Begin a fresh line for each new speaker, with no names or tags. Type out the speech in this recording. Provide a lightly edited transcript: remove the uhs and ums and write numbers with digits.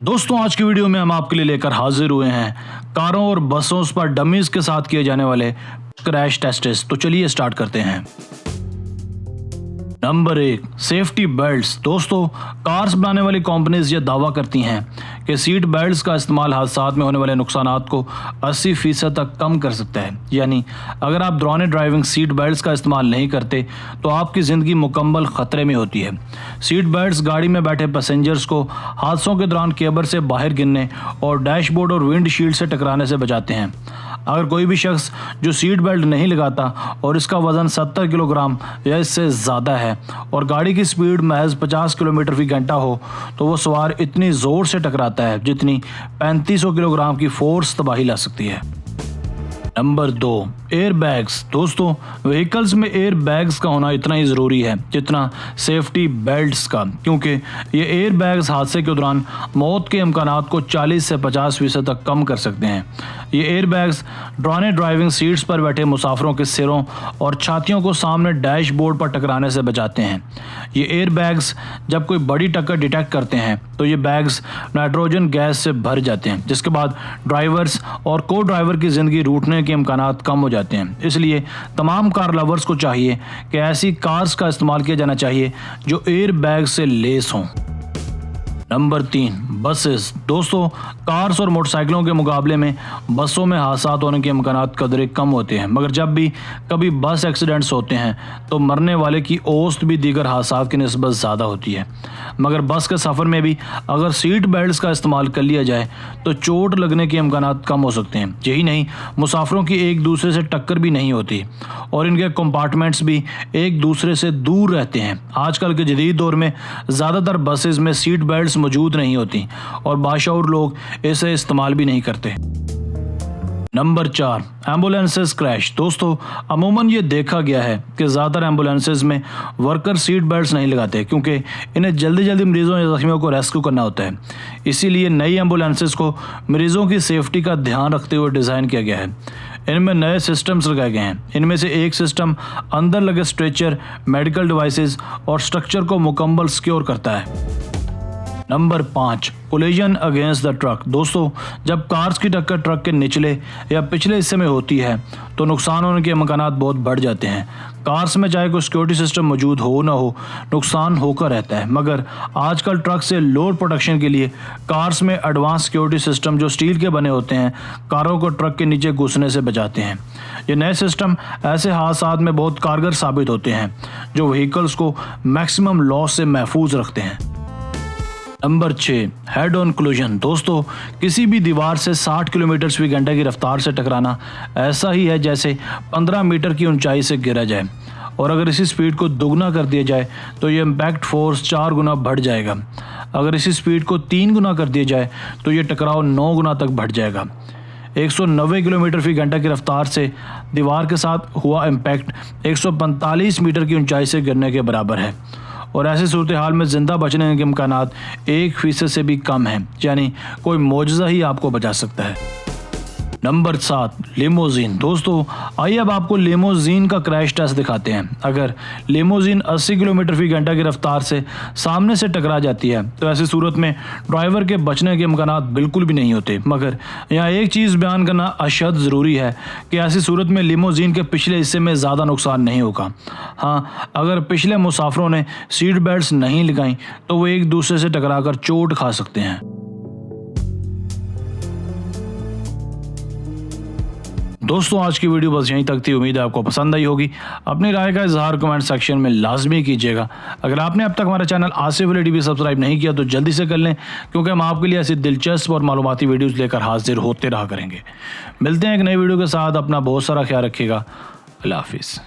दोस्तों आज की वीडियो में हम आपके लिए लेकर हाजिर हुए हैं कारों और बसों पर डमीज के साथ किए जाने वाले क्रैश टेस्ट्स। तो चलिए स्टार्ट करते हैं। Number 1, safety belts. दोस्तों कार्स बनाने वाली कंपनीज ये दावा करती हैं कि सीट बेल्ट्स का इस्तेमाल हादसात में होने वाले नुकसानात को 80% तक कम कर सकता है। यानी अगर आप दौरान ड्राइविंग सीट बेल्ट्स का इस्तेमाल नहीं करते तो आपकी ज़िंदगी मुकम्मल ख़तरे में होती है। सीट बेल्ट्स गाड़ी में बैठे पैसेंजर्स को हादसों के दौरान केबर से बाहर गिरने और डैशबोर्ड और विंडशील्ड से टकराने से बचाते हैं। अगर कोई भी शख्स जो सीट बेल्ट नहीं लगाता और इसका वज़न 70 किलोग्राम या इससे ज़्यादा है और गाड़ी की स्पीड महज 50 किलोमीटर फी घंटा हो तो वो सवार इतनी ज़ोर से टकराता है जितनी 3500 किलोग्राम की फोर्स तबाही ला सकती है। Number 2, air bags. दोस्तों व्हीकल्स में एयर बैग्स का होना इतना ही ज़रूरी है जितना सेफ्टी बेल्ट्स का, क्योंकि ये एयर बैग्स हादसे के दौरान मौत के इम्कानात को 40 से 50% तक कम कर सकते हैं। ये एयर बैग्स दौरान ड्राइविंग सीट्स पर बैठे मुसाफिरों के सिरों और छातियों को सामने डैशबोर्ड पर टकराने से बचाते हैं। ये एयर बैग्स जब कोई बड़ी टक्कर डिटेक्ट करते हैं तो ये बैग्स नाइट्रोजन गैस से भर जाते हैं, जिसके बाद ड्राइवर्स और को ड्राइवर की ज़िंदगी रूठने के इम्कानात कम हो जाते हैं। इसलिए तमाम कार लवर्स को चाहिए कि ऐसी कार्स का इस्तेमाल किया जाना चाहिए जो एयर बैग से लेस हों। Number 3, buses. दोस्तों कार्स और मोटरसाइकिलों के मुकाबले में बसों में हादसात होने के इम्कानात कदरे कम होते हैं, मगर जब भी कभी बस एक्सीडेंट्स होते हैं तो मरने वाले की औसत भी दीगर हादसात की निस्बत ज़्यादा होती है। मगर बस के सफ़र में भी अगर सीट बेल्ट्स का इस्तेमाल कर लिया जाए तो चोट लगने के इम्कानात कम हो सकते हैं। यही नहीं, मुसाफिरों की एक दूसरे से टक्कर भी नहीं होती और इनके कंपार्टमेंट्स भी एक दूसरे से दूर रहते हैं। आजकल के जदीद दौर में ज़्यादातर बसेस में सीट बेल्ट्स मौजूद नहीं होती और बाशऊर लोग इसे इस्तेमाल भी नहीं करते। Number 4, ambulances crash. दोस्तों अमूमन ये देखा गया है कि ज़्यादातर एम्बुलेंसेस में वर्कर सीट बेल्ट्स नहीं लगाते, क्योंकि इन्हें जल्दी जल्दी मरीजों या जख्मियों को रेस्क्यू करना होता है। इसीलिए नई एम्बुलेंसेस को मरीजों की सेफ्टी का ध्यान रखते हुए डिज़ाइन किया गया है। इनमें नए सिस्टम्स लगाए गए हैं। इनमें से एक सिस्टम अंदर लगे स्ट्रेचर, मेडिकल डिवाइसेस और स्ट्रक्चर को मुकम्मल सिक्योर करता है। Number 5, collision against the truck. दोस्तों जब कार्स की टक्कर ट्रक के निचले या पिछले हिस्से में होती है तो नुकसान होने के इम्कानात बहुत बढ़ जाते हैं। कार्स में चाहे कोई सिक्योरिटी सिस्टम मौजूद हो ना हो, नुकसान होकर रहता है, मगर आजकल ट्रक से लोड प्रोटेक्शन के लिए कार्स में एडवांस सिक्योरिटी सिस्टम जो स्टील के बने होते हैं कारों को ट्रक के नीचे घुसने से बचाते हैं। ये नए सिस्टम ऐसे हादसात में बहुत कारगर साबित होते हैं जो व्हीकल्स को मैक्सिमम लॉस से महफूज रखते हैं। Number 6, head on collision. दोस्तों किसी भी दीवार से 60 किलोमीटर फी घंटे की रफ्तार से टकराना ऐसा ही है जैसे 15 मीटर की ऊंचाई से गिरा जाए, और अगर इसी स्पीड को दोगुना कर दिया जाए तो ये इम्पैक्ट फोर्स 4 गुना बढ़ जाएगा। अगर इसी स्पीड को 3 गुना कर दिया जाए तो ये टकराव 9 गुना तक बढ़ जाएगा। 190 किलोमीटर फी घंटे की रफ्तार से दीवार के साथ हुआ इम्पैक्ट 145 मीटर की ऊंचाई से गिरने के बराबर है, और ऐसी सूरत हाल में ज़िंदा बचने के इम्कानात 1% से भी कम हैं। यानी कोई मौजज़ा ही आपको बचा सकता है। Number 7, limousine. दोस्तों आइए अब आपको लिमोजीन का क्रैश टेस्ट दिखाते हैं। अगर लिमोजीन 80 किलोमीटर फी घंटा की रफ्तार से सामने से टकरा जाती है तो ऐसी सूरत में ड्राइवर के बचने के इम्कानात बिल्कुल भी नहीं होते। मगर यहाँ एक चीज़ बयान करना अशद ज़रूरी है कि ऐसी सूरत में लिमोजीन के पिछले हिस्से में ज़्यादा नुकसान नहीं होगा। हाँ, अगर पिछले मुसाफिरों ने सीट बेल्ट्स नहीं लगाई तो वो एक दूसरे से टकरा कर चोट खा सकते हैं। दोस्तों आज की वीडियो बस यहीं तक थी। उम्मीद है आपको पसंद आई होगी। अपनी राय का इजहार कमेंट सेक्शन में लाजमी कीजिएगा। अगर आपने अब तक हमारा channel Asif Ali TV subscribe नहीं किया तो जल्दी से कर लें, क्योंकि हम आपके लिए ऐसी दिलचस्प और मालूमाती वीडियोज़ लेकर हाजिर होते रहा करेंगे। मिलते हैं एक नई वीडियो के साथ। अपना बहुत सारा ख्याल रखिएगा। अल्लाह हाफिज़।